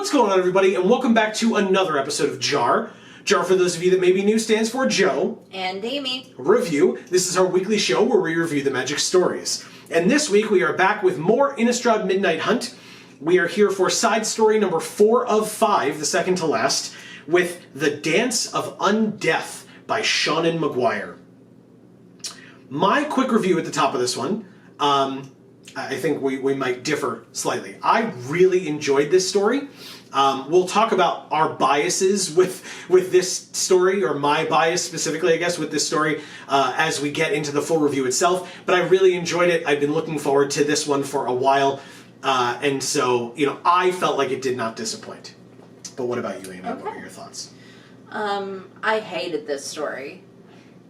What's going on, everybody, and welcome back to another episode of JaAR. JaAR, for those of you that may be new, stands for Joe and Amy Review. This is our weekly show where we review the Magic stories. And this week we are back with more Innistrad Midnight Hunt. We are here for side story number 4 of 5, the second to last, with The Dance of Undeath by Seanan McGuire. My quick review at the top of this one, I think we might differ slightly. I really enjoyed this story. We'll talk about our biases with this story, or my bias specifically, I guess, with this story as we get into the full review itself. But I really enjoyed it. I've been looking forward to this one for a while. And so, I felt like it did not disappoint. But what about you, Amy? Okay. What are your thoughts? I hated this story,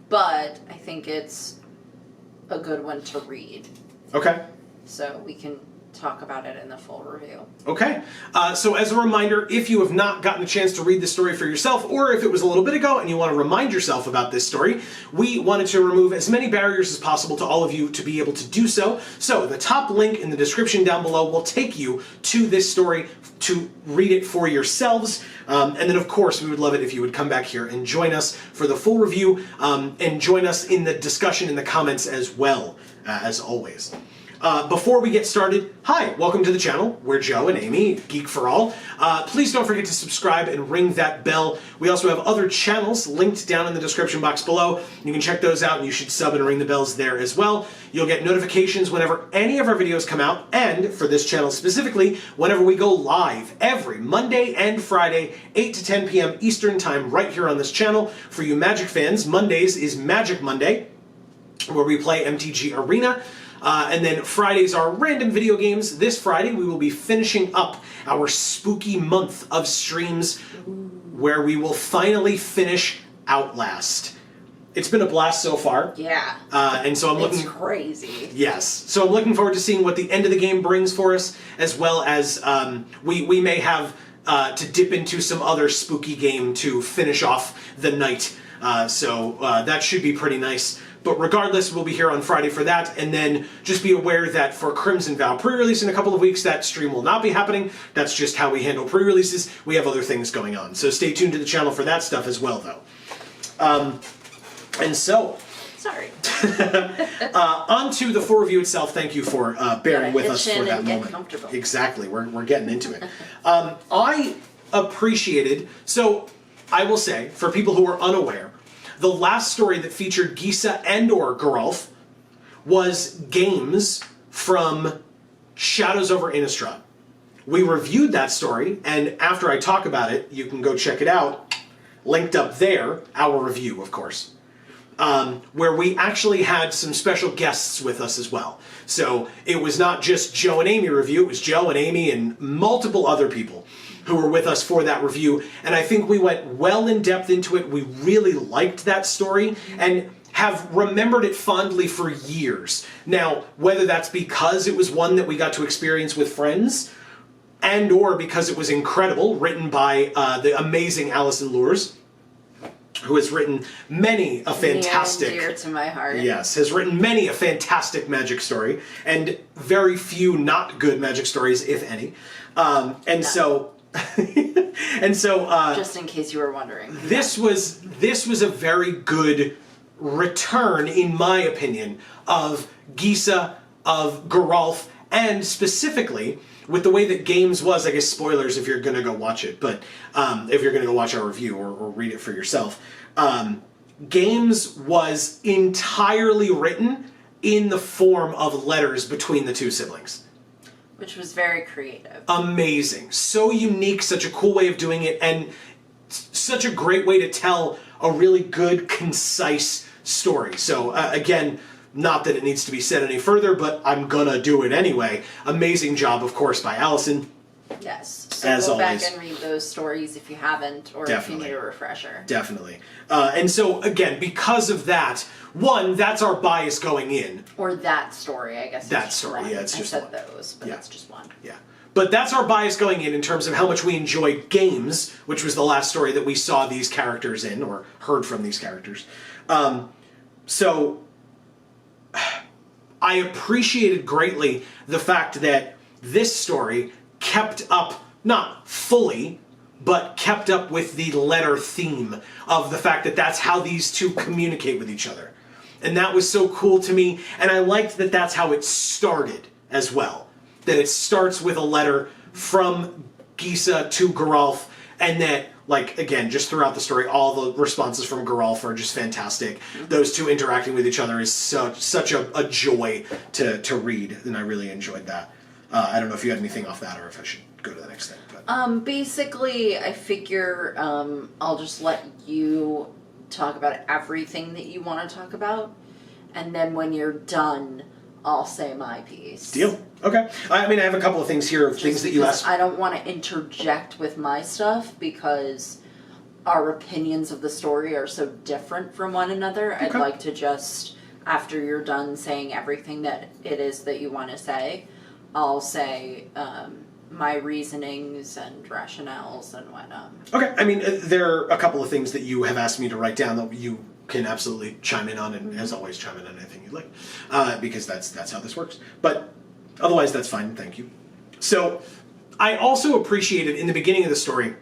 but I think it's a good one to read. Okay. So we can talk about it in the full review. Okay. So as a reminder, if you have not gotten a chance to read the story for yourself, or if it was a little bit ago and you want to remind yourself about this story, we wanted to remove as many barriers as possible to all of you to be able to do so. So the top link in the description down below will take you to this story to read it for yourselves. And then, of course, we would love it if you would come back here and join us for the full review, and join us in the discussion in the comments as well, as always. Before we get started, hi, welcome to the channel. We're Joe and Amy, Geek for All. Please don't forget to subscribe and ring that bell. We also have other channels linked down in the description box below. You can check those out, and you should sub and ring the bells there as well. You'll get notifications whenever any of our videos come out, and for this channel specifically, whenever we go live every Monday and Friday, 8 to 10 p.m. Eastern Time, right here on this channel. For you Magic fans, Mondays is Magic Monday, where we play MTG Arena. And then Fridays are random video games. This Friday we will be finishing up our spooky month of streams where we will finally finish Outlast. It's been a blast so far. Yeah. And so I'm looking... It's crazy. Yes. So I'm looking forward to seeing what the end of the game brings for us, as well as we may have to dip into some other spooky game to finish off the night. So that should be pretty nice. But regardless, we'll be here on Friday for that, and then just be aware that for Crimson Vow pre-release in a couple of weeks, that stream will not be happening. That's just how we handle pre-releases. We have other things going on. So stay tuned to the channel for that stuff as well, though. And so... Sorry. On to the full review itself. Thank you for bearing with us for that moment. Comfortable. Exactly. We're getting into it. I appreciated... So, I will say, for people who are unaware, the last story that featured Gisa and/or Geralf was games from Shadows over Innistrad. We reviewed that story, and after I talk about it, you can go check it out. Linked up there, our review, of course, where we actually had some special guests with us as well. So it was not just Joe and Amy review, it was Joe and Amy and multiple other people who were with us for that review, and I think we went well in depth into it. We really liked that story and have remembered it fondly for years. Now, whether that's because it was one that we got to experience with friends, and or because it was incredible, written by the amazing Alison Lures, who has written many a fantastic... Near and dear to my heart. Yes, has written many a fantastic Magic story, and very few not good Magic stories, if any. And so... and so just in case you were wondering, this was a very good return, in my opinion, of Gisa, of Geralf, and specifically with the way that games was. I guess spoilers if you're going to go watch it, but if you're going to go watch our review or read it for yourself, games was entirely written in the form of letters between the two siblings. Which was very creative. Amazing. So unique, such a cool way of doing it, and such a great way to tell a really good, concise story. So, again, not that it needs to be said any further, but I'm gonna do it anyway. Amazing job, of course, by Alison. Yes. So as go always. Back and read those stories if you haven't, or Definitely. if you need a refresher. Definitely. And so, again, because of that, one, that's our bias going in. Or that story, I guess. That story, yeah, it's just I one. said those, but Yeah. that's just one. Yeah. But that's our bias going in terms of how much we enjoy games, which was the last story that we saw these characters in, or heard from these characters. So, I appreciated greatly the fact that this story kept up not fully, but kept up with the letter theme of the fact that that's how these two communicate with each other. And that was so cool to me, and I liked that that's how it started as well. That it starts with a letter from Gisa to Geralf, and that, like, again, just throughout the story, all the responses from Geralf are just fantastic. Those two interacting with each other is such a joy to read, and I really enjoyed that. I don't know if you had anything off that, or if I should go to the next thing. But. Basically, I figure I'll just let you talk about everything that you want to talk about, and then when you're done, I'll say my piece. Deal. Okay. I mean, I have a couple of things here of things that you asked. I don't want to interject with my stuff because our opinions of the story are so different from one another. Okay. I'd like to just, after you're done saying everything that it is that you want to say, I'll say my reasonings and rationales and whatnot. Okay. I mean, there are a couple of things that you have asked me to write down that you can absolutely chime in on, and as always, chime in on anything you'd like, because that's how this works. But otherwise, that's fine. Thank you. So I also appreciated in the beginning of the story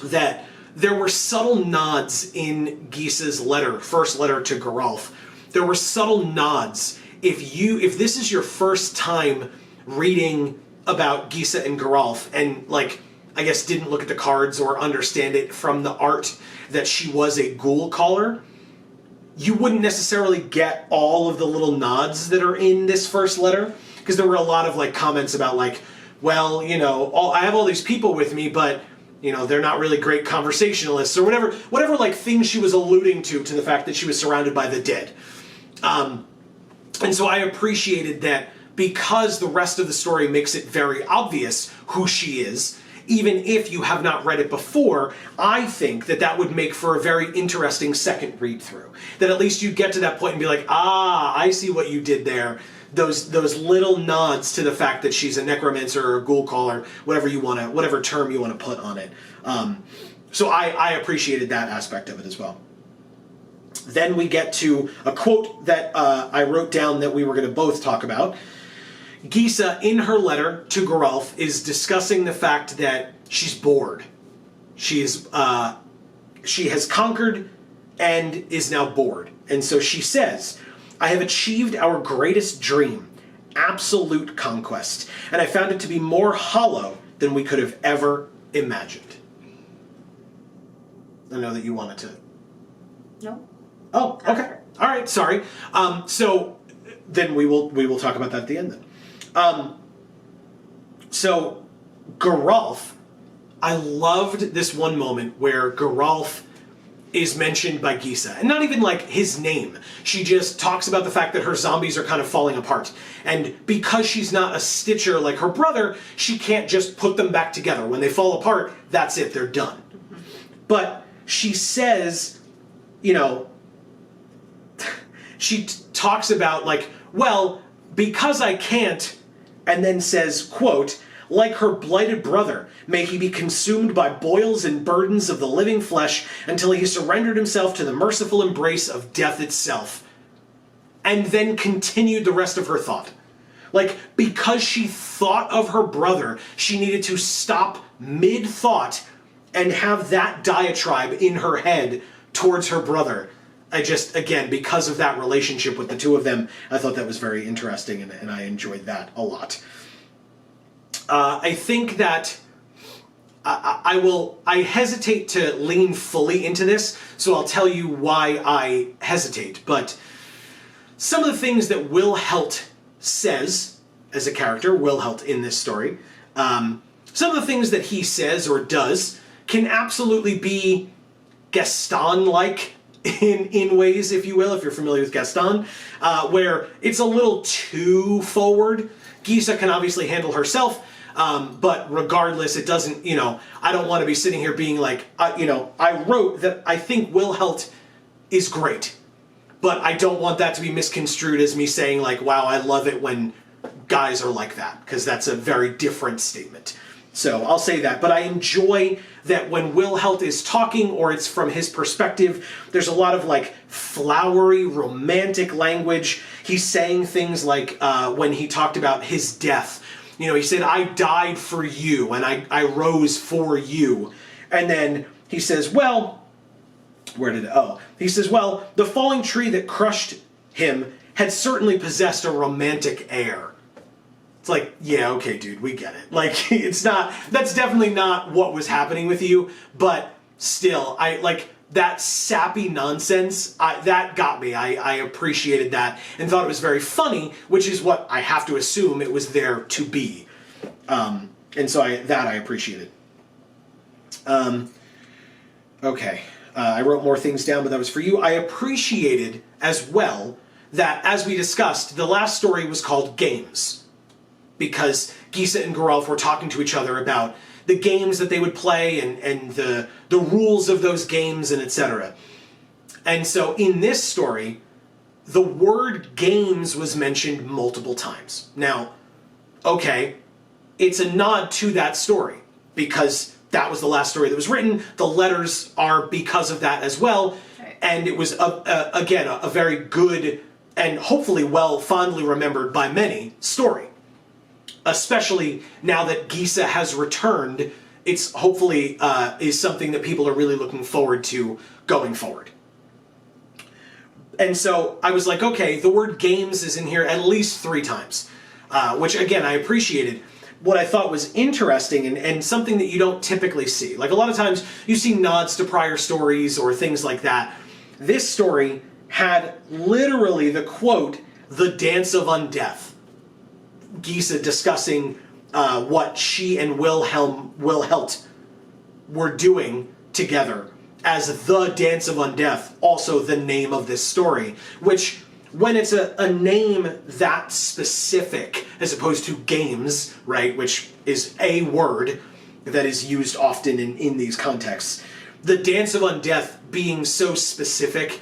that there were subtle nods in Gisa's first letter to Geralf. There were subtle nods. If this is your first time reading about Gisa and Geralf, and like, I guess didn't look at the cards or understand it from the art that she was a ghoul caller, you wouldn't necessarily get all of the little nods that are in this first letter, because there were a lot of like comments about like, well, you know, I have all these people with me, but you know, they're not really great conversationalists, or whatever like things she was alluding to the fact that she was surrounded by the dead. And so I appreciated that because the rest of the story makes it very obvious who she is, even if you have not read it before, I think that would make for a very interesting second read through. That at least you get to that point and be like, ah, I see what you did there. Those little nods to the fact that she's a necromancer or a ghoul caller, whatever term you want to put on it. So I appreciated that aspect of it as well. Then we get to a quote that I wrote down that we were going to both talk about. Gisa, in her letter to Geralf, is discussing the fact that she's bored. She has conquered and is now bored. And so she says, I have achieved our greatest dream, absolute conquest, and I found it to be more hollow than we could have ever imagined. I know that you wanted to... No. Oh, okay. All right, sorry. So then we will talk about that at the end then. So Geralf, I loved this one moment where Geralf is mentioned by Gisa, and not even like his name. She just talks about the fact that her zombies are kind of falling apart, and because she's not a stitcher like her brother, she can't just put them back together. When they fall apart, that's it, they're done. But she says, you know, she talks about like, well, because I can't, and then says, quote, like her blighted brother, may he be consumed by boils and burdens of the living flesh until he surrendered himself to the merciful embrace of death itself. And then continued the rest of her thought. Like, because she thought of her brother, she needed to stop mid-thought and have that diatribe in her head towards her brother. I just, again, because of that relationship with the two of them, I thought that was very interesting, and I enjoyed that a lot. I think that I hesitate to lean fully into this, so I'll tell you why I hesitate. But some of the things that Will Helt says as a character, Will Helt in this story, some of the things that he says or does can absolutely be Gaston-like in ways, if you will, if you're familiar with Gaston, where it's a little too forward. Gisa can obviously handle herself, but regardless, it doesn't, you know, I don't want to be sitting here being like, you know, I wrote that I think Will Helt is great, but I don't want that to be misconstrued as me saying like, wow, I love it when guys are like that, because that's a very different statement. So I'll say that, but I enjoy that when Will Helt is talking, or it's from his perspective, there's a lot of like flowery, romantic language. He's saying things like when he talked about his death, You know, he said, I died for you, and I rose for you. And then he says, well, he says, well, the falling tree that crushed him had certainly possessed a romantic air. It's like, yeah, okay, dude, we get it. Like, that's definitely not what was happening with you, but still, that sappy nonsense, that got me. I appreciated that and thought it was very funny, which is what I have to assume it was there to be. And so I appreciated. Okay. I wrote more things down, but that was for you. I appreciated as well that, as we discussed, the last story was called Games, because Gisa and Geralf were talking to each other about the games that they would play and the rules of those games and etc. And so in this story, the word games was mentioned multiple times. Now, okay, it's a nod to that story because that was the last story that was written. The letters are because of that as well. Right. And it was, again, a very good and hopefully fondly remembered by many story. Especially now that Gisa has returned, it's hopefully is something that people are really looking forward to going forward. And so I was like, okay, the word games is in here at least 3 times, which again, I appreciated. What I thought was interesting and something that you don't typically see. Like a lot of times you see nods to prior stories or things like that. This story had literally the quote, "The Dance of Undeath." Gisa discussing what she and Wilhelt were doing together as the Dance of Undeath, also the name of this story, which when it's a name that specific as opposed to games, right, which is a word that is used often in these contexts, the Dance of Undeath being so specific,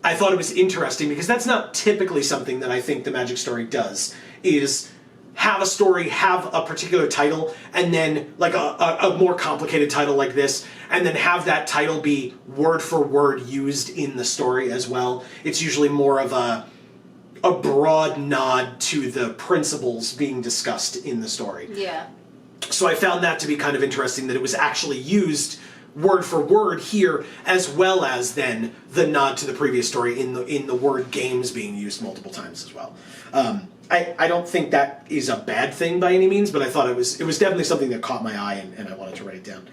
I thought it was interesting because that's not typically something that I think the Magic story does, is have a story, have a particular title, and then like a more complicated title like this, and then have that title be word for word used in the story as well. It's usually more of a broad nod to the principles being discussed in the story. Yeah. So I found that to be kind of interesting that it was actually used word for word here, as well as then the nod to the previous story in the word games being used multiple times as well. I don't think that is a bad thing by any means, but I thought it was definitely something that caught my eye and I wanted to write it down.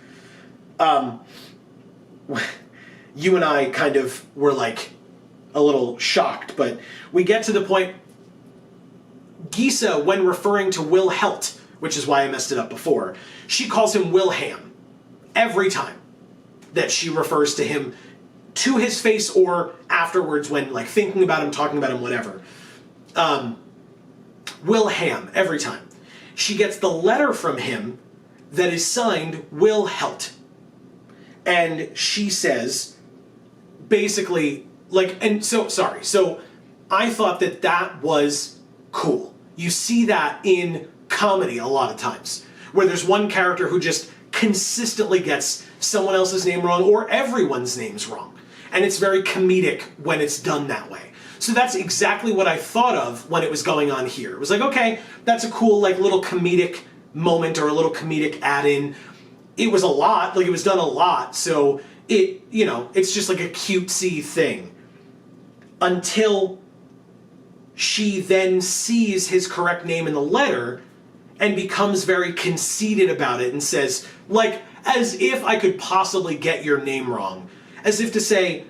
You and I kind of were like a little shocked, but we get to the point, Gisa, when referring to Wilhelt, which is why I messed it up before, she calls him Wilham every time that she refers to him, to his face or afterwards when like thinking about him, talking about him, whatever. Wilham every time. She gets the letter from him that is signed Wilhelt. And she says, basically, so I thought that was cool. You see that in comedy a lot of times, where there's one character who just consistently gets someone else's name wrong or everyone's name's wrong. And it's very comedic when it's done that way. So that's exactly what I thought of when it was going on here. It was like, okay, that's a cool like little comedic moment or a little comedic add-in. It was a lot, like it was done a lot, so it's just like a cutesy thing. Until she then sees his correct name in the letter and becomes very conceited about it and says, like, as if I could possibly get your name wrong. As if to say,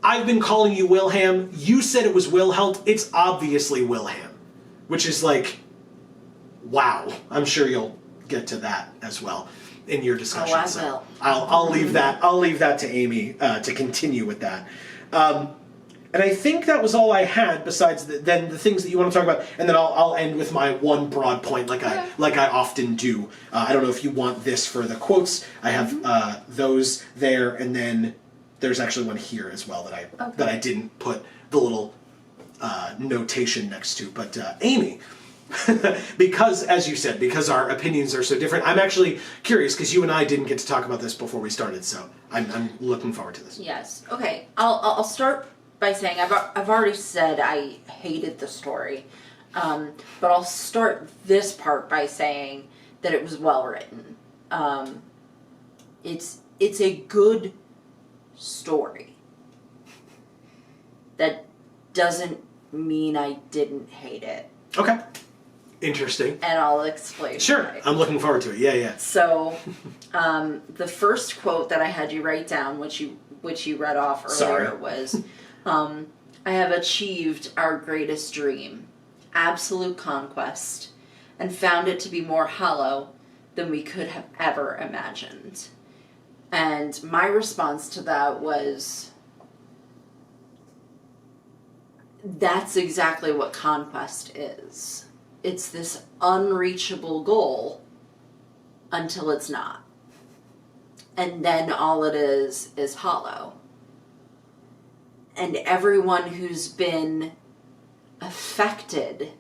I've been calling you Wilham, you said it was Wilhelt, it's obviously Wilham. Which is like, wow. I'm sure you'll get to that as well in your discussion. Oh, I will. So I'll leave that to Amy to continue with that. And I think that was all I had besides the things that you want to talk about, and then I'll end with my one broad point like I often do. I don't know if you want this for the quotes. I have those there, and then there's actually one here as well that I didn't put the little notation next to. But Amy, because as you said, because our opinions are so different, I'm actually curious because you and I didn't get to talk about this before we started, so I'm looking forward to this. Yes. Okay. I'll start by saying I've already said I hated the story. But I'll start this part by saying that it was well written. It's a good story. That doesn't mean I didn't hate it. Okay. Interesting. And I'll explain. Sure. Why. I'm looking forward to it. Yeah. So, the first quote that I had you write down, which you read off earlier, was, "I have achieved our greatest dream, absolute conquest, and found it to be more hollow than we could have ever imagined." And my response to that was, that's exactly what conquest is. It's this unreachable goal until it's not. And then all it is hollow. And everyone who's been affected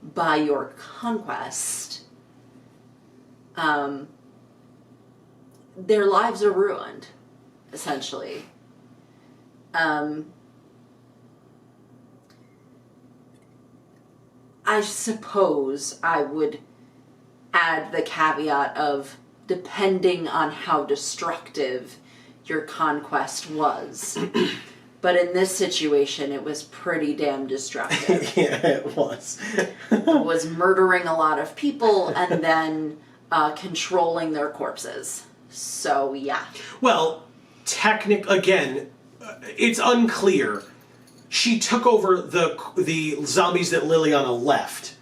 by your conquest, their lives are ruined, essentially. I suppose I would add the caveat of depending on how destructive your conquest was. But in this situation, it was pretty damn destructive. Yeah, it was. It was murdering a lot of people and then controlling their corpses. So, yeah. Well, again, it's unclear. She took over the zombies that Liliana left,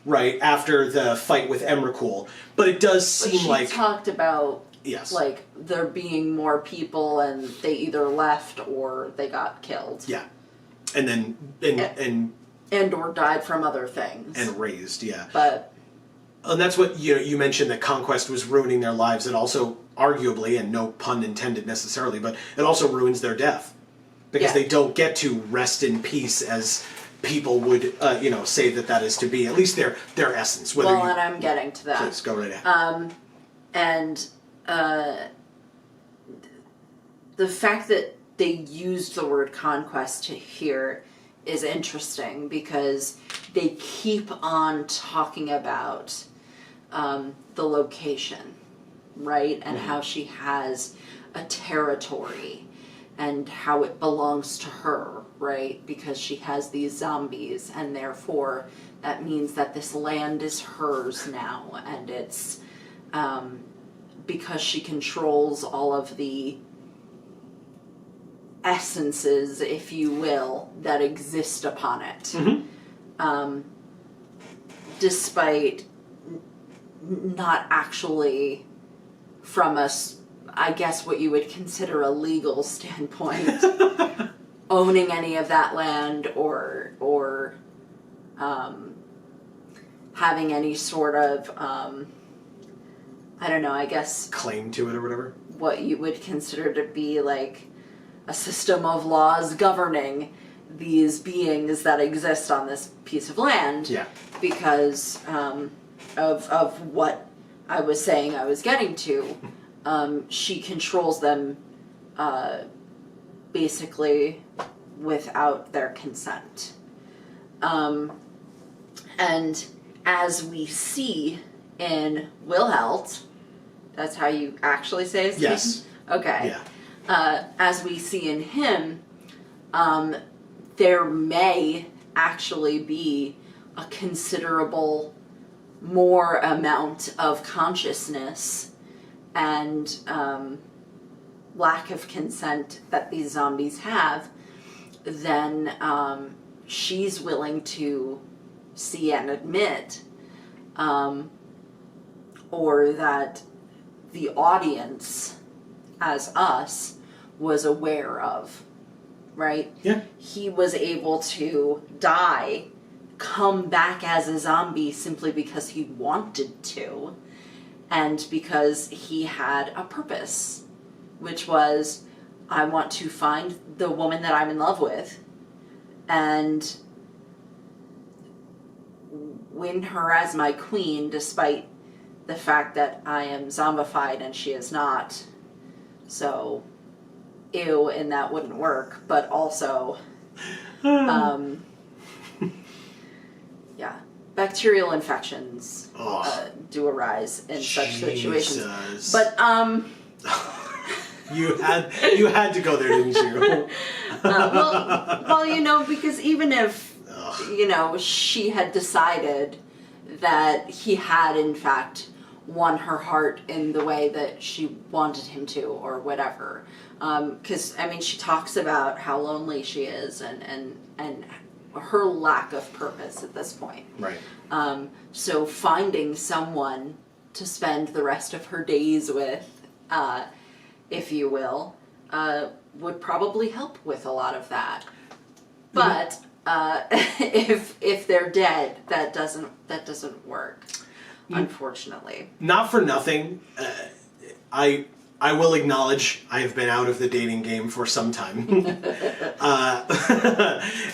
right, after the fight with Emrakul. But it does seem like... She talked about, yes, like, there being more people and they either left or they got killed. Yeah. And then... And or died from other things. And raised, yeah. But... And that's what you mentioned, that conquest was ruining their lives. It also, arguably, and no pun intended necessarily, but it also ruins their death. Because they don't get to rest in peace as people would, say that is to be. At least their essence. And I'm getting to that. Please, go right ahead. And the fact that they used the word conquest here is interesting because they keep on talking about the location, right? And how she has a territory and how it belongs to her, right? Because she has these zombies, and therefore that means that this land is hers now, and it's because she controls all of the essences, if you will, that exist upon it. Mm-hmm. Despite not actually, from I guess what you would consider a legal standpoint, owning any of that land or having any sort of, I don't know, I guess... claim to it or whatever? What you would consider to be like a system of laws governing these beings that exist on this piece of land. Yeah. Because of what I was saying I was getting to. She controls them basically without their consent. And as we see in Wilhelt, that's how you actually say his name? Yes. Okay. Yeah. As we see in him, there may actually be a considerable more amount of consciousness and lack of consent that these zombies have than she's willing to see and admit, or that the audience, as us, was aware of, right? Yeah. He was able to die, come back as a zombie simply because he wanted to, and because he had a purpose, which was, I want to find the woman that I'm in love with and win her as my queen, despite the fact that I am zombified and she is not. So, ew, and that wouldn't work, but also, yeah. bacterial infections do arise in such situations. But you had to go there, didn't you? well, you know, because even if you know she had decided that he had in fact won her heart in the way that she wanted him to, or whatever, because I mean, she talks about how lonely she is and her lack of purpose at this point. Right. So finding someone to spend the rest of her days with, if you will, would probably help with a lot of that. But if they're dead, that doesn't work, unfortunately. Not for nothing. I will acknowledge I have been out of the dating game for some time.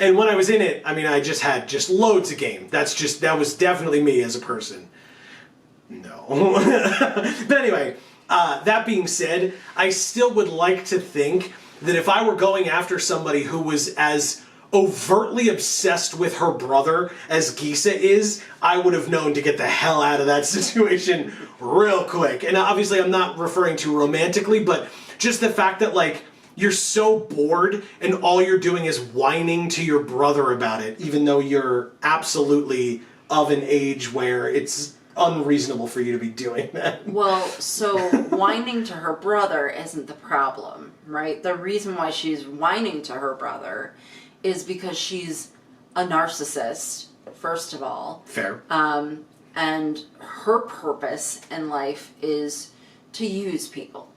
And when I was in it, I mean, I just had loads of game. That was definitely me as a person. No. But anyway, that being said, I still would like to think that if I were going after somebody who was as overtly obsessed with her brother as Gisa is, I would have known to get the hell out of that situation real quick. And obviously I'm not referring to romantically, but just the fact that, like, you're so bored and all you're doing is whining to your brother about it, even though you're absolutely of an age where it's unreasonable for you to be doing that. Well, so whining to her brother isn't the problem, right? The reason why she's whining to her brother is because she's a narcissist, first of all. Fair. And her purpose in life is to use people.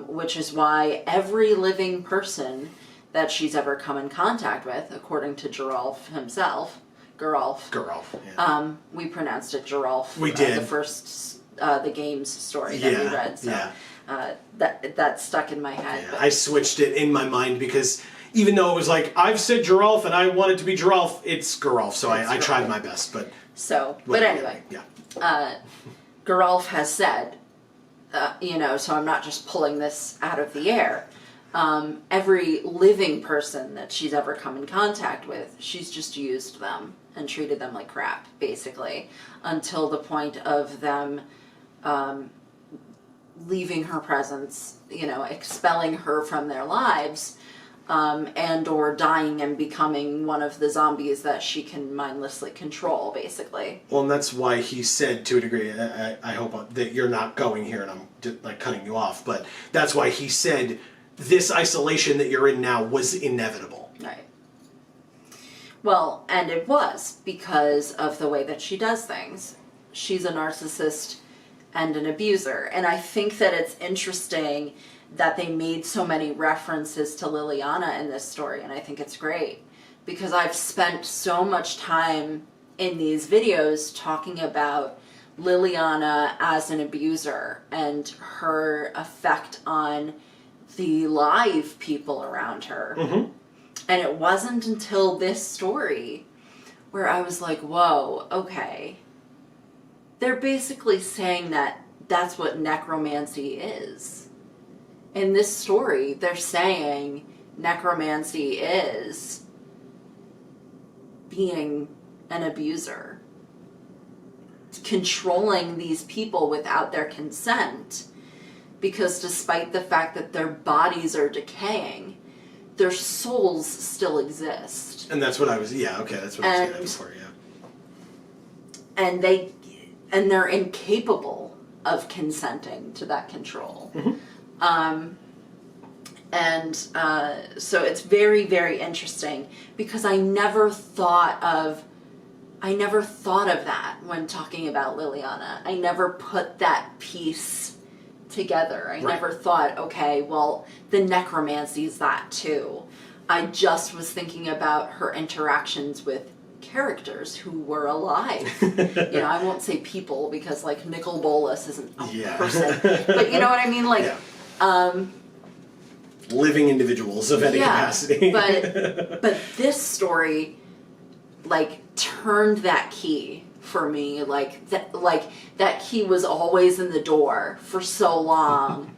Which is why every living person that she's ever come in contact with, according to Geralf himself, Geralf, yeah. We pronounced it Geralf. We did. The first, the games story that we read. So, that stuck in my head. Yeah, but. I switched it in my mind because even though it was like, I've said Geralf and I want it to be Geralf, it's Geralf, so I tried my best, but... So, but anyway. Yeah. Geralf has said, you know, so I'm not just pulling this out of the air. Every living person that she's ever come in contact with, she's just used them and treated them like crap, basically, until the point of them leaving her presence, you know, expelling her from their lives, and or dying and becoming one of the zombies that she can mindlessly control, basically. Well, and that's why he said, to a degree, I hope that you're not going here and I'm like cutting you off, but that's why he said this isolation that you're in now was inevitable. Right. Well, and it was because of the way that she does things. She's a narcissist and an abuser. And I think that it's interesting that they made so many references to Liliana in this story, and I think it's great. Because I've spent so much time in these videos talking about Liliana as an abuser and her effect on the live people around her. Mm-hmm. And it wasn't until this story where I was like, whoa, okay. They're basically saying that that's what necromancy is. In this story, they're saying necromancy is being an abuser. Controlling these people without their consent. Because despite the fact that their bodies are decaying, their souls still exist. And that's what I was, that's what I was getting for, And they're incapable of consenting to that control. Mm-hmm. So it's very, very interesting because I never thought of that when talking about Liliana. I never put that piece together. I never thought, okay, well, the necromancy is that too. I just was thinking about her interactions with characters who were alive. You know, I won't say people because, like, Nicol Bolas isn't a person. But you know what I mean? Like, living individuals of any capacity. but this story, like, turned that key for me. Like that key was always in the door for so long,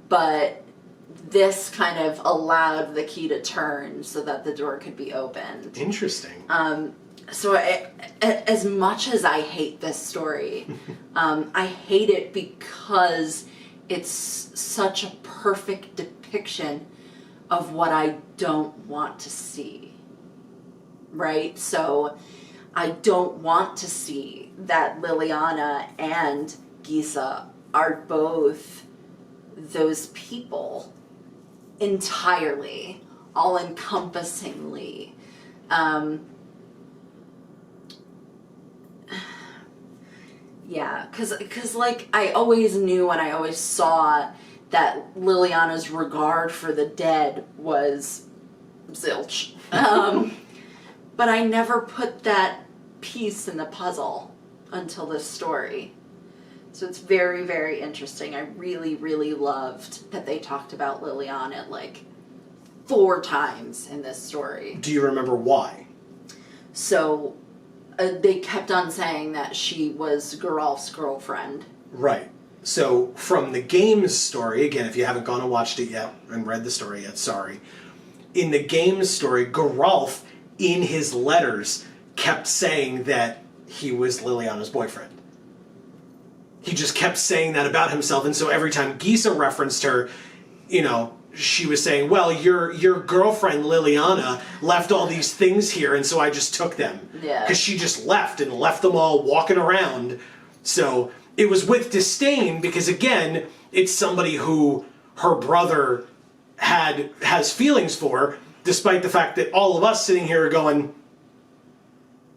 but this kind of allowed the key to turn so that the door could be opened. Interesting. So as much as I hate this story, I hate it because it's such a perfect depiction of what I don't want to see. Right? So I don't want to see that Liliana and Gisa are both those people entirely, all-encompassingly. Yeah, because like I always knew and I always saw that Liliana's regard for the dead was zilch. But I never put that piece in the puzzle until this story. So it's very, very interesting. I really, really loved that they talked about Liliana like 4 times in this story. Do you remember why? So they kept on saying that she was Geralf's girlfriend. Right. So from the game's story, again, if you haven't gone and watched it yet and read the story yet, sorry. In the game's story, Geralf, in his letters, kept saying that he was Liliana's boyfriend. He just kept saying that about himself, and so every time Gisa referenced her, you know, she was saying, well, your girlfriend Liliana left all these things here, and so I just took them. Yeah. Because she just left them all walking around. So it was with disdain, because again, it's somebody who her brother has feelings for, despite the fact that all of us sitting here are going,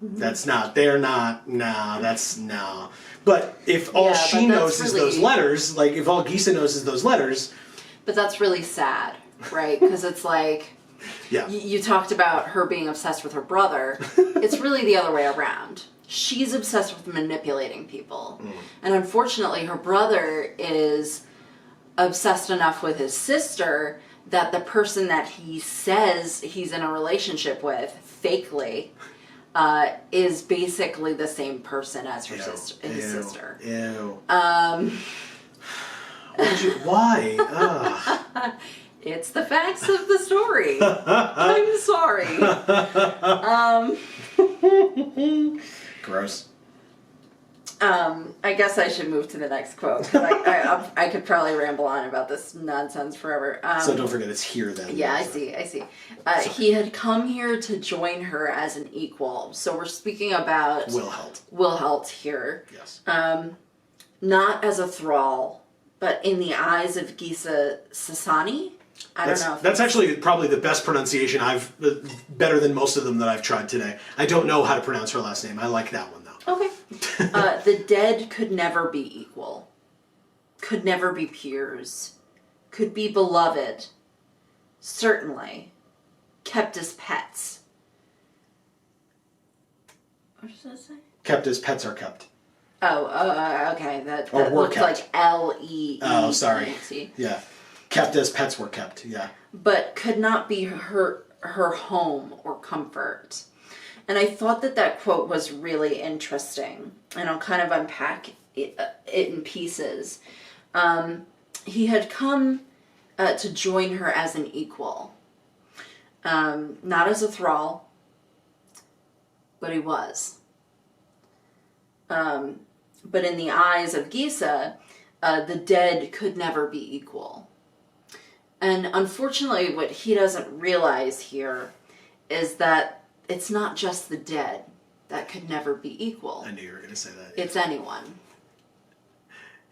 that's not, they're not, nah, that's, nah. But if all she knows is those letters, like if all Gisa knows is those letters... But that's really sad, right? Because it's like, yeah. You talked about her being obsessed with her brother. It's really the other way around. She's obsessed with manipulating people. And unfortunately, her brother is obsessed enough with his sister that the person that he says he's in a relationship with, fakely, is basically the same person as her sister. His sister. Ew. Why? It's the facts of the story. I'm sorry. Gross. I guess I should move to the next quote, because I could probably ramble on about this nonsense forever. So don't forget, it's here then. Yeah, I see. He had come here to join her as an equal. So we're speaking about Wilhelt here. Yes. Not as a thrall, but in the eyes of Gisa Sasani. I don't know. That's actually probably the best pronunciation better than most of them that I've tried today. I don't know how to pronounce her last name. I like that one though. Okay. The dead could never be equal, could never be peers, could be beloved, certainly, kept as pets. What does that say? Kept as pets are kept. Oh, okay. That looks like L-E-E. Oh, sorry. Yeah. Kept as pets were kept, yeah. But could not be her home or comfort. And I thought that quote was really interesting. And I'll kind of unpack it in pieces. He had come to join her as an equal. Not as a thrall, but he was. But in the eyes of Gisa, the dead could never be equal. And unfortunately, what he doesn't realize here is that it's not just the dead that could never be equal. I knew you were going to say that. Yeah. It's anyone.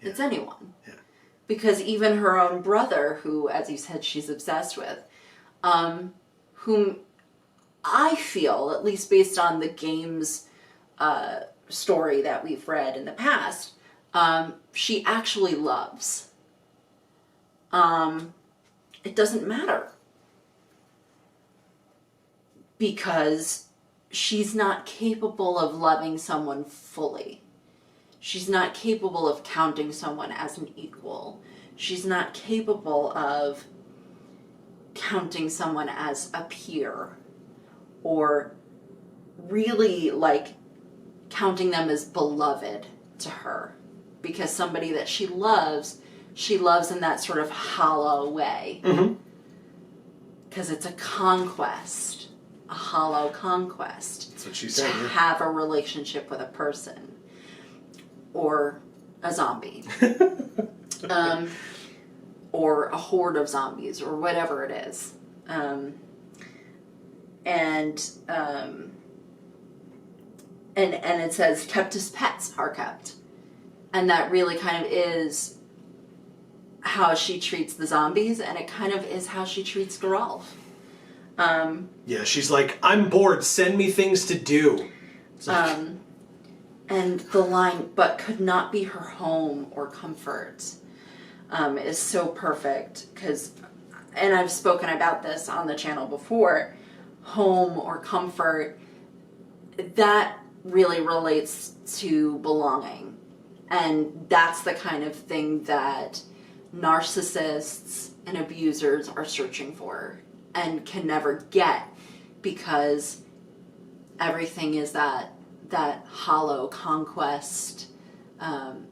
Yeah. It's anyone. Yeah. Because even her own brother, who, as you said, she's obsessed with, whom I feel, at least based on the game's story that we've read in the past, she actually loves. It doesn't matter. Because she's not capable of loving someone fully. She's not capable of counting someone as an equal. She's not capable of counting someone as a peer. Or really, like, counting them as beloved to her. Because somebody that she loves in that sort of hollow way. Because it's a conquest. a hollow conquest. That's what she said. To Yeah. have a relationship with a person or a zombie, or a horde of zombies, or whatever it is, and it says kept as pets are kept, and that really kind of is how she treats the zombies, and it kind of is how she treats Geralt. Yeah, she's like, I'm bored, send me things to do. And the line, but could not be her home or comfort, is so perfect, because, and I've spoken about this on the channel before, home or comfort, that really relates to belonging. And that's the kind of thing that narcissists and abusers are searching for and can never get, because everything is that hollow conquest.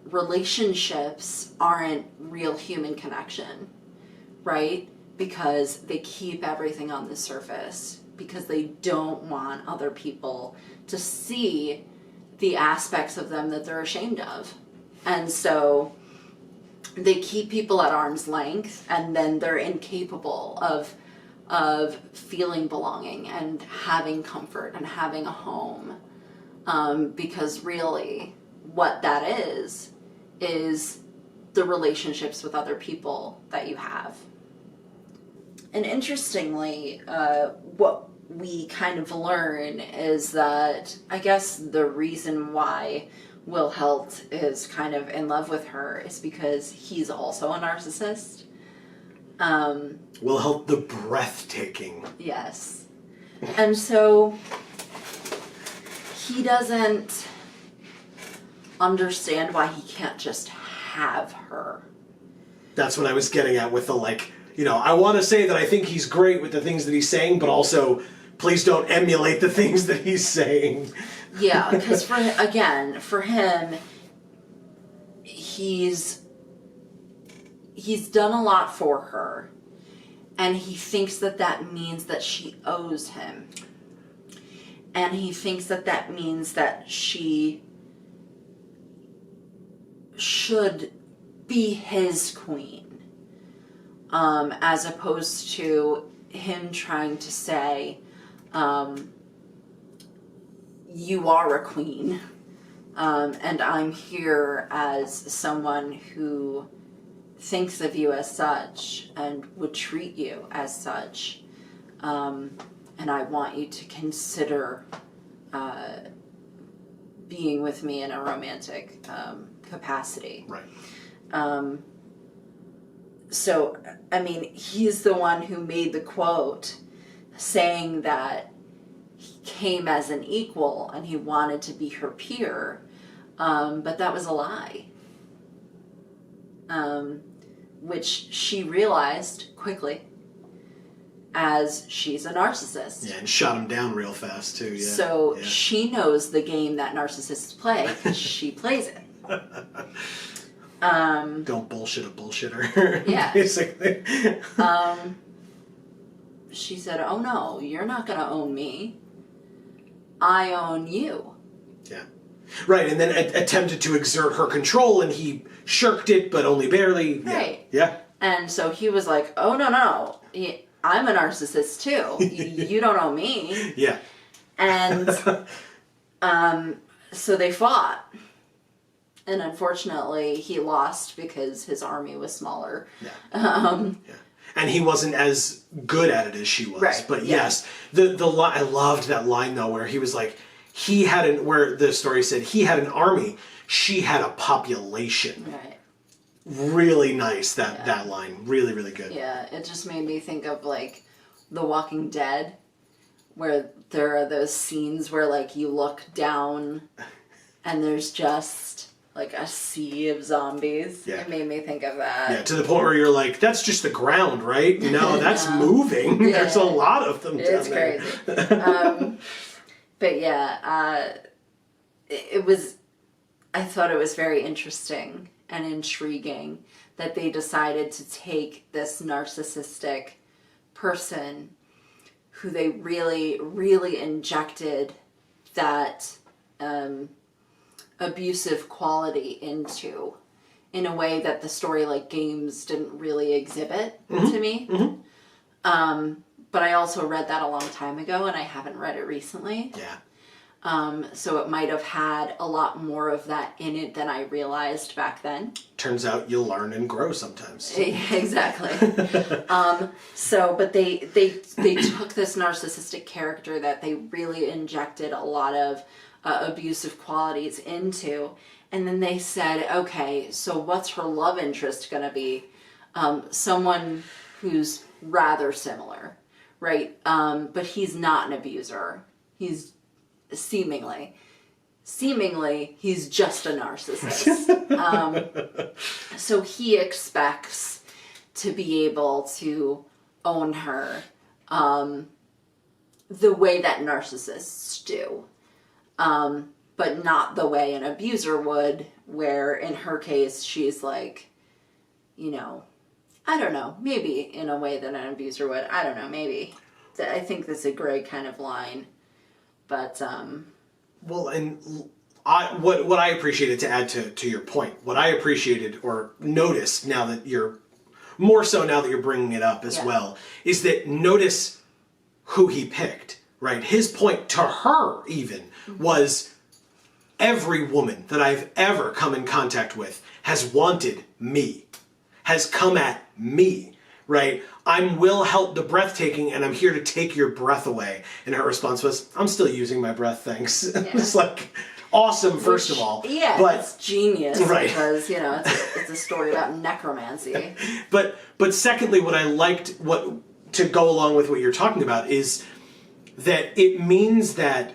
Relationships aren't real human connection, right? Because they keep everything on the surface, because they don't want other people to see the aspects of them that they're ashamed of. And so they keep people at arm's length, and then they're incapable of feeling belonging and having comfort and having a home. Because really what that is the relationships with other people that you have. And interestingly, what we kind of learn is that I guess the reason why Wilhelt is kind of in love with her is because he's also a narcissist. Wilhelt the breathtaking. Yes. And so he doesn't understand why he can't just have her. That's what I was getting at with the, like, you know, I want to say that I think he's great with the things that he's saying, but also please don't emulate the things that he's saying. Yeah, because for him, he's done a lot for her, and he thinks that means that she owes him. And he thinks that means that she should be his queen, as opposed to him trying to say, you are a queen, and I'm here as someone who thinks of you as such and would treat you as such, and I want you to consider being with me in a romantic capacity. Right. So, I mean, he's the one who made the quote saying that he came as an equal and he wanted to be her peer, but that was a lie. Which she realized quickly, as she's a narcissist. Yeah, and shot him down real fast, too. Yeah. So yeah. she knows the game that narcissists play, because she plays it. Don't bullshit a bullshitter. Yeah. Basically. She said, oh no, you're not going to own me. I own you. Yeah. Right, and then attempted to exert her control, and he shirked it, but only barely. Yeah. Right. Yeah. And so he was like, oh no. I'm a narcissist too. You don't own me. Yeah. And so they fought. And unfortunately, he lost because his army was smaller. Yeah. Yeah. And he wasn't as good at it as she was. Right. But yeah. yes, the I loved that line though, where he was like, where the story said he had an army, she had a population. Right. Really nice, that line. Really, really good. Yeah, it just made me think of like The Walking Dead, where there are those scenes where like you look down and there's just like a sea of zombies. Yeah. It made me think of that. Yeah, to the point where you're like, that's just the ground, right? No, that's moving. Yeah. There's a lot of them It's down there. crazy. But yeah, I thought it was very interesting and intriguing that they decided to take this narcissistic person who they really, really injected that abusive quality into in a way that the story like games didn't really exhibit to me. But I also read that a long time ago and I haven't read it recently. Yeah. So it might have had a lot more of that in it than I realized back then. Turns out you learn and grow sometimes. Exactly. But they took this narcissistic character that they really injected a lot of abusive qualities into, and then they said, okay, so what's her love interest going to be? Someone who's rather similar, right? But he's not an abuser. He's seemingly he's just a narcissist. So he expects to be able to own her the way that narcissists do, but not the way an abuser would, where in her case she's like, you know, I don't know, maybe in a way that an abuser would. I don't know, maybe. I think this is a gray kind of line. But well, and what I appreciated, to add to your point, what I appreciated or noticed now that you're more so now that you're bringing it up as well, is that notice who he picked, right? His point to her even was, every woman that I've ever come in contact with has wanted me, has come at me, right? Will help the breathtaking, and I'm here to take your breath away. And her response was, I'm still using my breath, thanks. Yeah. It's like, awesome, first of all. Yeah, but it's genius, right. Because, you know, it's a story about necromancy. But secondly, what I liked, to go along with what you're talking about, is that it means that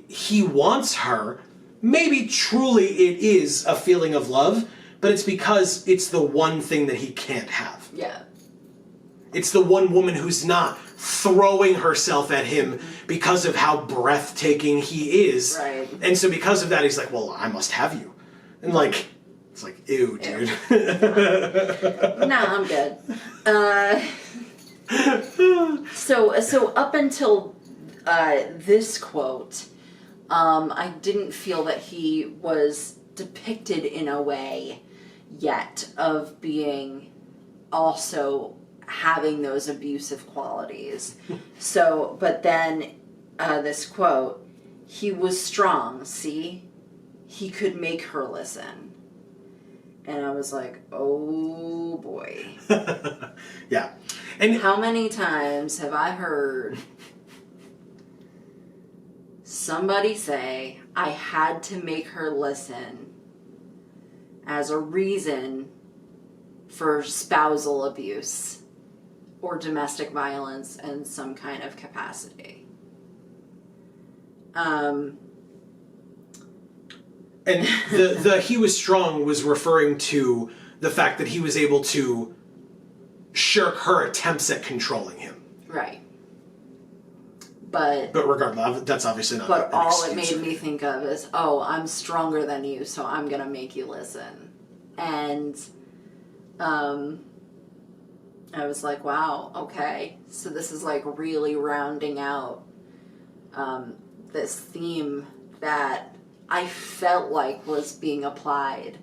he wants her. Maybe truly it is a feeling of love, but it's because it's the one thing that he can't have. Yeah. It's the one woman who's not throwing herself at him because of how breathtaking he is. Right. And so because of that, he's like, well, I must have you. And like, it's like, ew, dude. No, I'm good. So up until this quote, I didn't feel that he was depicted in a way yet of being also having those abusive qualities. So, but then this quote, he was strong, see? He could make her listen. And I was like, oh boy. Yeah. And how many times have I heard somebody say, I had to make her listen as a reason for spousal abuse or domestic violence in some kind of capacity. And the he was strong was referring to the fact that he was able to shirk her attempts at controlling him. Right. But regardless, that's obviously not. But all it made me think of is, oh, I'm stronger than you, so I'm gonna make you listen. And I was like, wow, okay. So this is like really rounding out this theme that I felt like was being applied,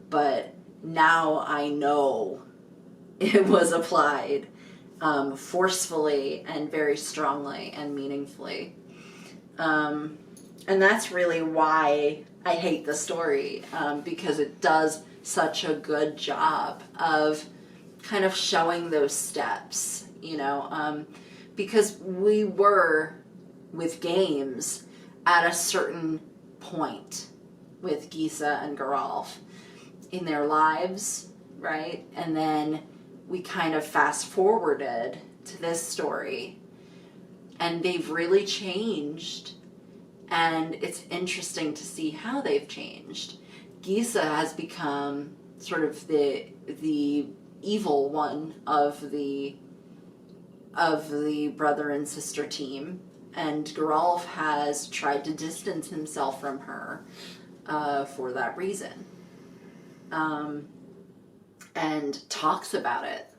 but now I know it was applied forcefully and very strongly and meaningfully. And that's really why I hate the story, because it does such a good job of kind of showing those steps, you know, because we were, with games, at a certain point with Gisa and Geralf in their lives, right? And then we kind of fast forwarded to this story, and they've really changed, and it's interesting to see how they've changed. Gisa has become sort of the evil one of the brother and sister team, and Geralf has tried to distance himself from her for that reason, and talks about it.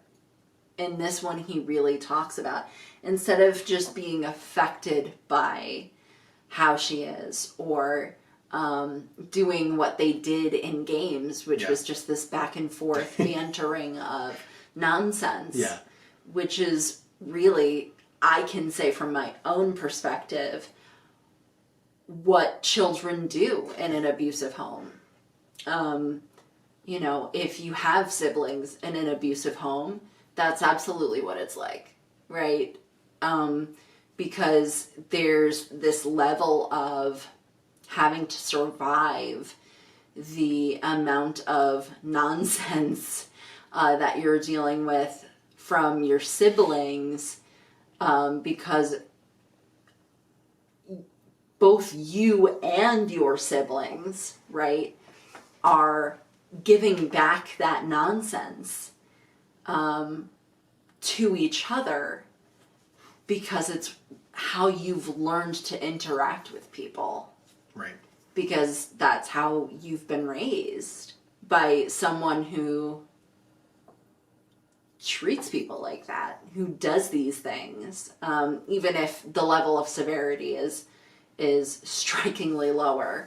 In this one, he really talks about, instead of just being affected by how she is, or doing what they did in games, which was just this back and forth bantering of nonsense, which is really, I can say from my own perspective, what children do in an abusive home. You know, if you have siblings in an abusive home, that's absolutely what it's like, right? Because there's this level of having to survive the amount of nonsense that you're dealing with from your siblings, because both you and your siblings, right, are giving back that nonsense to each other, because it's how you've learned to interact with people. Right. Because that's how you've been raised by someone who treats people like that, who does these things, even if the level of severity is strikingly lower,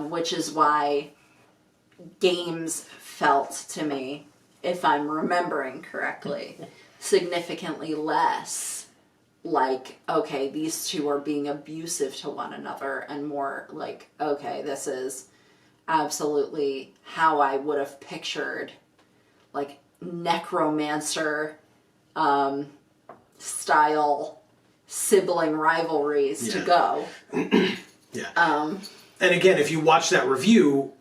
which is why games felt to me, if I'm remembering correctly, significantly less like, okay, these two are being abusive to one another, and more like, okay, this is absolutely how I would have pictured like necromancer style sibling rivalries to go. And again, if you watch that review,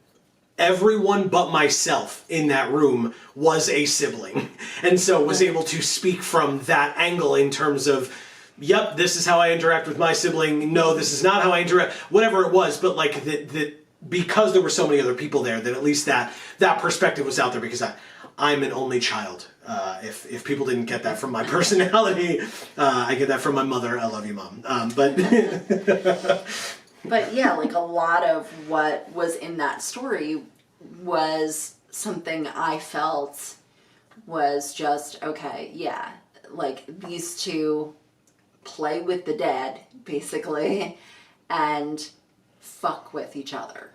everyone but myself in that room was a sibling, and so was able to speak from that angle in terms of, yep, this is how I interact with my sibling, no, this is not how I interact, whatever it was, but like that because there were so many other people there, that at least that perspective was out there, because I'm an only child. If people didn't get that from my personality, I get that from my mother. I love you, Mom. But But yeah, like a lot of what was in that story was something I felt was just, okay, yeah, like these two play with the dead, basically, and fuck with each other.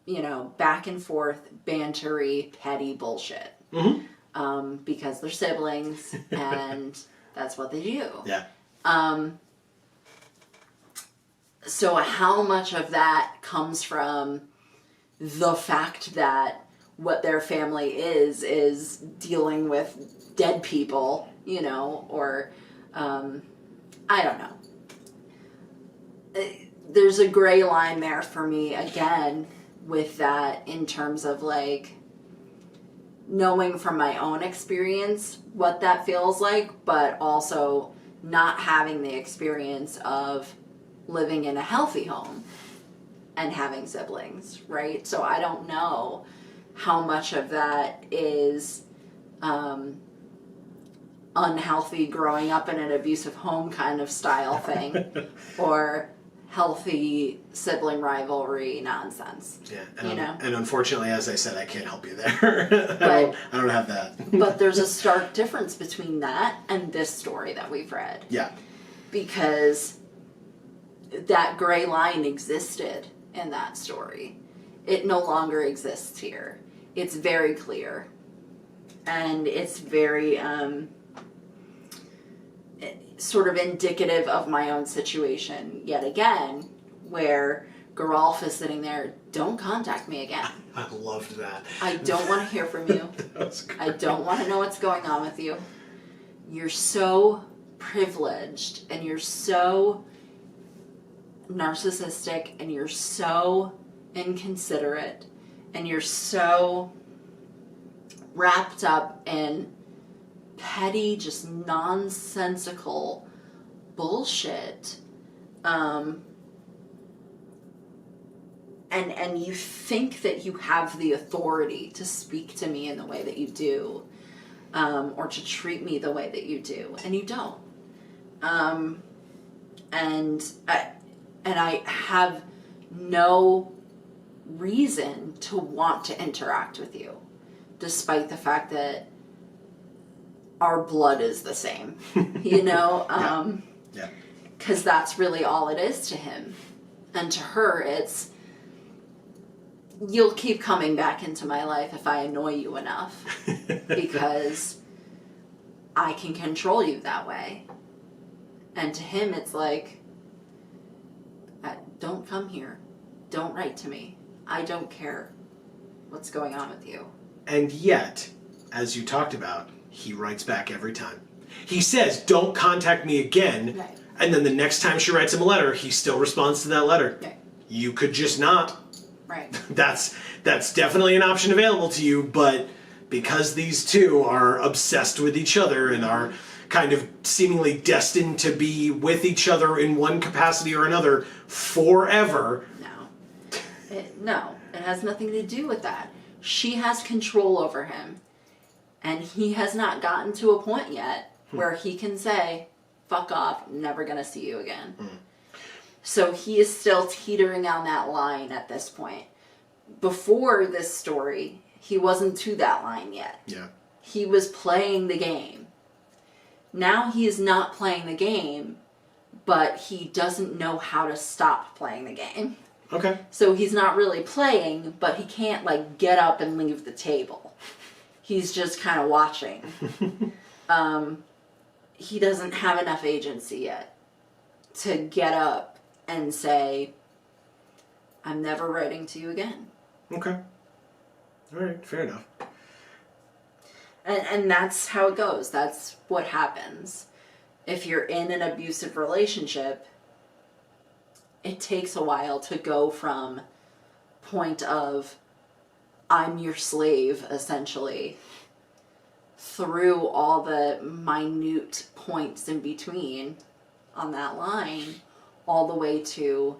You know, back and forth, bantery, petty bullshit. Because they're siblings, and that's what they do. Yeah. So how much of that comes from the fact that what their family is dealing with dead people, you know, or, I don't know. There's a gray line there for me, again, with that, in terms of, like, knowing from my own experience what that feels like, but also not having the experience of living in a healthy home and having siblings, right? So I don't know how much of that is unhealthy growing up in an abusive home kind of style thing, or healthy sibling rivalry nonsense. Yeah, and unfortunately, as I said, I can't help you there. I don't have that. But there's a stark difference between that and this story that we've read. Yeah. Because that gray line existed in that story. It no longer exists here. It's very clear. And it's very sort of indicative of my own situation yet again, where Geralf is sitting there, don't contact me again. I loved that. I don't want to hear from you. That was great. I don't want to know what's going on with you. You're so privileged, and you're so narcissistic, and you're so inconsiderate, and you're so wrapped up in petty, just nonsensical bullshit, and you think that you have the authority to speak to me in the way that you do, or to treat me the way that you do, and you don't. And I have no reason to want to interact with you, despite the fact that our blood is the same, you know? Yeah. Because that's really all it is to him. And to her, it's, you'll keep coming back into my life if I annoy you enough. Because I can control you that way. And to him, it's like, don't come here. Don't write to me. I don't care what's going on with you. And yet, as you talked about, he writes back every time. He says, don't contact me again. Right. And then the next time she writes him a letter, he still responds to that letter. Right. You could just not. Right. That's definitely an option available to you, but because these two are obsessed with each other and are kind of seemingly destined to be with each other in one capacity or another forever. No, it has nothing to do with that. She has control over him, and he has not gotten to a point yet where he can say, fuck off, never gonna see you again. So he is still teetering on that line at this point. Before this story, he wasn't to that line yet. Yeah. He was playing the game. Now he is not playing the game, but he doesn't know how to stop playing the game. Okay. So he's not really playing, but he can't, like, get up and leave the table. He's just kind of watching. He doesn't have enough agency yet to get up and say, I'm never writing to you again. Okay. All right, fair enough. And that's how it goes. That's what happens. If you're in an abusive relationship, it takes a while to go from point of I'm your slave, essentially, through all the minute points in between on that line, all the way to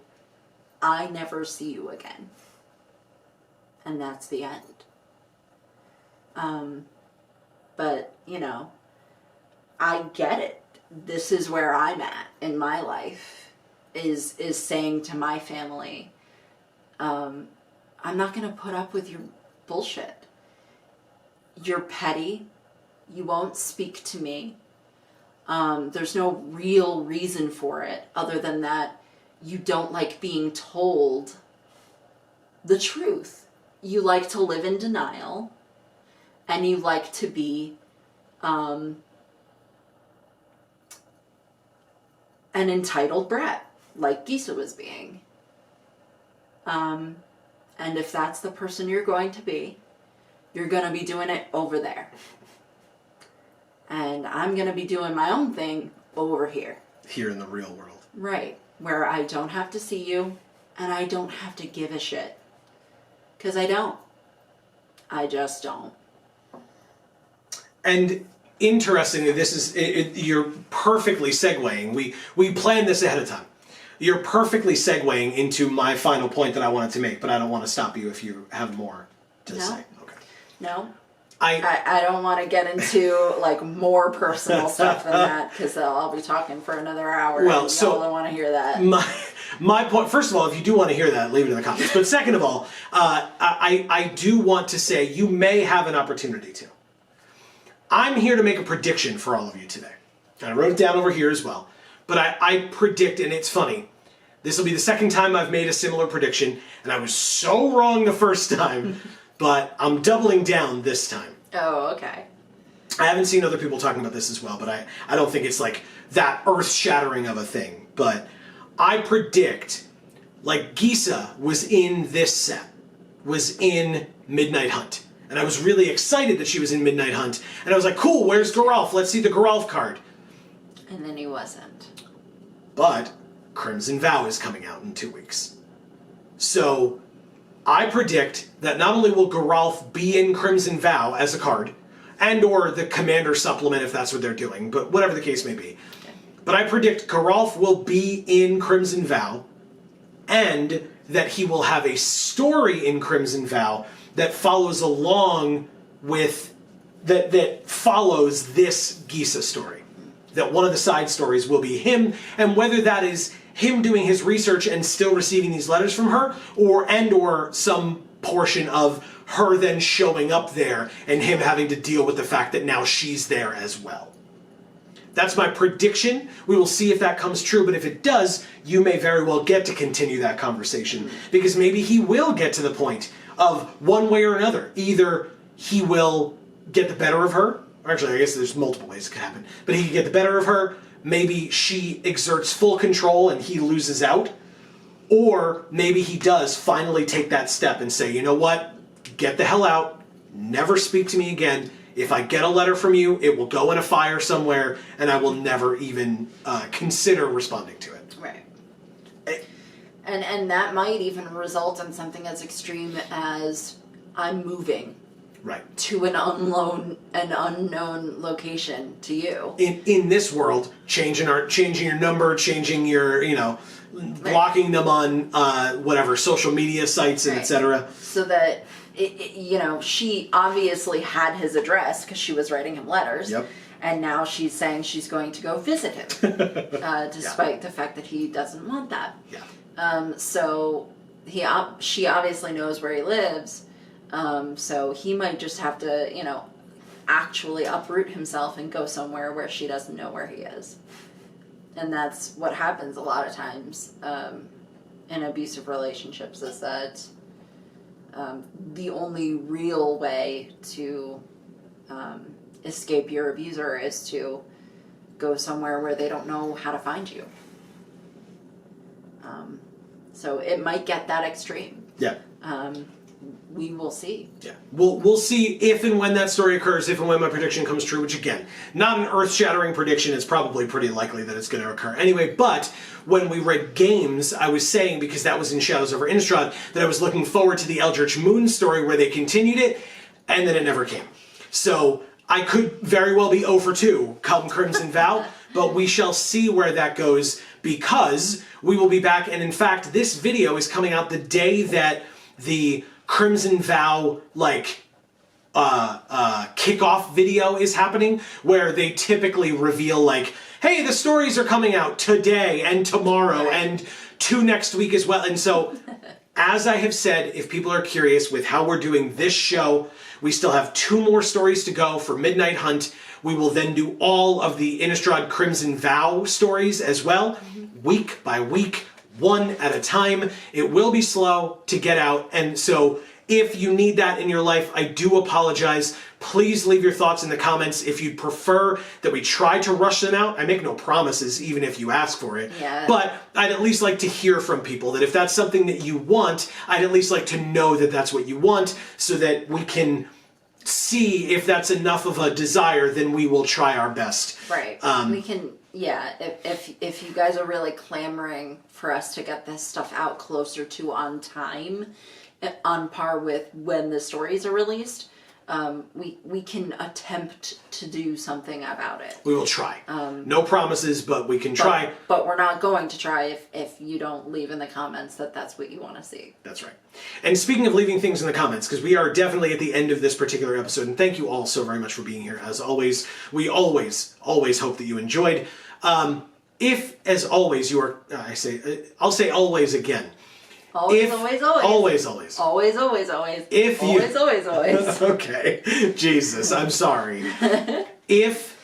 I never see you again. And that's the end. But, you know, I get it. This is where I'm at in my life, is saying to my family, I'm not going to put up with your bullshit. You're petty. You won't speak to me. There's no real reason for it other than that you don't like being told the truth. You like to live in denial, and you like to be an entitled brat, like Gisa was being. And if that's the person you're going to be, you're going to be doing it over there. And I'm going to be doing my own thing over here. Here in the real world. Right. Where I don't have to see you, and I don't have to give a shit. Because I don't. I just don't. And interestingly, this is you're perfectly segueing. We planned this ahead of time. You're perfectly segueing into my final point that I wanted to make, but I don't want to stop you if you have more to say. Okay. No. I don't want to get into like more personal stuff than that, because I'll be talking for another hour. Well, and so y'all don't want to hear that. My point, first of all, if you do want to hear that, leave it in the comments. But second of all, I do want to say you may have an opportunity to. I'm here to make a prediction for all of you today. And I wrote it down over here as well. But I predict, and it's funny, this will be the second time I've made a similar prediction, and I was so wrong the first time, but I'm doubling down this time. Oh, okay. I haven't seen other people talking about this as well, but I don't think it's like that earth-shattering of a thing. But I predict, like Gisa was in this set, was in Midnight Hunt. And I was really excited that she was in Midnight Hunt. And I was like, cool, where's Geralf? Let's see the Geralf card. And then he wasn't. But Crimson Vow is coming out in 2 weeks. So I predict that not only will Geralf be in Crimson Vow as a card, and or the Commander Supplement if that's what they're doing, but whatever the case may be. Okay. But I predict Geralf will be in Crimson Vow, and that he will have a story in Crimson Vow that follows along with, that follows this Gisa story. That one of the side stories will be him, and whether that is him doing his research and still receiving these letters from her, or some portion of her then showing up there and him having to deal with the fact that now she's there as well. That's my prediction. We will see if that comes true, but if it does, you may very well get to continue that conversation, because maybe he will get to the point of one way or another. Either he will get the better of her, or actually I guess there's multiple ways it could happen, but he could get the better of her, maybe she exerts full control and he loses out, or maybe he does finally take that step and say, you know what, get the hell out, never speak to me again. If I get a letter from you, it will go in a fire somewhere, and I will never even consider responding to it. Right. And that might even result in something as extreme as I'm moving to an unknown location to you. In this world, changing your number, changing your, blocking them on whatever social media sites and etc. So that. She obviously had his address because she was writing him letters. Yep. And now she's saying she's going to go visit him, despite the fact that he doesn't want that. Yeah. So she obviously knows where he lives. So he might just have to, actually uproot himself and go somewhere where she doesn't know where he is. And that's what happens a lot of times in abusive relationships, is that the only real way to escape your abuser is to go somewhere where they don't know how to find you. So it might get that extreme. Yeah. We will see. Yeah. We'll see if and when that story occurs, if and when my prediction comes true, which again, not an earth-shattering prediction. It's probably pretty likely that it's going to occur anyway, but when we read games, I was saying, because that was in Shadows over Innistrad, that I was looking forward to the Eldritch Moon story where they continued it, and then it never came. So I could very well be 0 for 2 come Crimson Vow, but we shall see where that goes, because we will be back, and in fact, this video is coming out the day that the Crimson Vow, kickoff video is happening, where they typically reveal, hey, the stories are coming out today and tomorrow and 2 next week as well. And so, as I have said, if people are curious with how we're doing this show, we still have 2 more stories to go for Midnight Hunt. We will then do all of the Innistrad Crimson Vow stories as well, week by week, one at a time. It will be slow to get out, and so if you need that in your life, I do apologize. Please leave your thoughts in the comments if you'd prefer that we try to rush them out. I make no promises, even if you ask for it. Yeah. But I'd at least like to hear from people that if that's something that you want, I'd at least like to know that that's what you want, so that we can see if that's enough of a desire, then we will try our best. Right. We can, if you guys are really clamoring for us to get this stuff out closer to on time, on par with when the stories are released, we can attempt to do something about it. We will try. No promises, but we can try. But we're not going to try if you don't leave in the comments that that's what you want to see. That's right. And speaking of leaving things in the comments, because we are definitely at the end of this particular episode, and thank you all so very much for being here. As always, we always hope that you enjoyed. If, as always, you are, I'll say always again. Always. If you... Always. Okay. Jesus, I'm sorry. If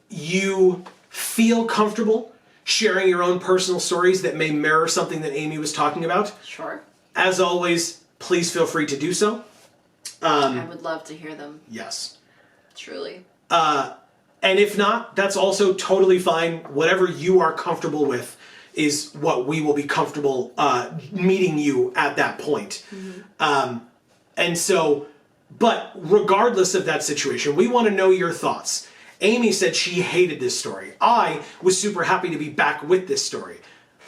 you feel comfortable sharing your own personal stories that may mirror something that Amy was talking about, sure. As always, please feel free to do so. I would love to hear them. Yes. Truly. And if not, that's also totally fine. Whatever you are comfortable with is what we will be comfortable meeting you at that point. And so, but regardless of that situation, we want to know your thoughts. Amy said she hated this story. I was super happy to be back with this story.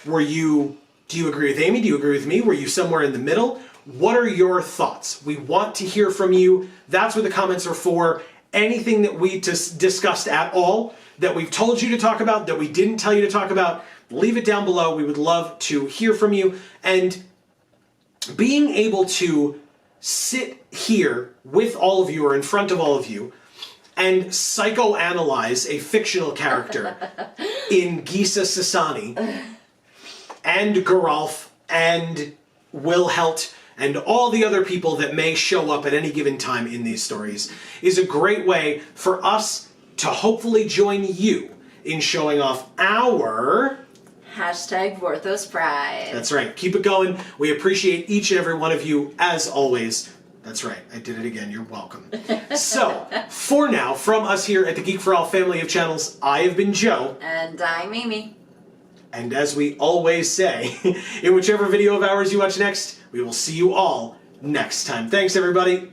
Do you agree with Amy? Do you agree with me? Were you somewhere in the middle? What are your thoughts? We want to hear from you. That's what the comments are for. Anything that we discussed at all, that we've told you to talk about, that we didn't tell you to talk about, leave it down below. We would love to hear from you. And being able to sit here with all of you, or in front of all of you, and psychoanalyze a fictional character in Gisa Sasani, and Geralf, and Wilhelt, and all the other people that may show up at any given time in these stories is a great way for us to hopefully join you in showing off our #Vorthos Pride. That's right. Keep it going. We appreciate each and every one of you as always. That's right. I did it again. You're welcome. So, for now, from us here at the Geek for All family of channels, I have been Joe. And I'm Amy. And as we always say, in whichever video of ours you watch next, we will see you all next time. Thanks, everybody.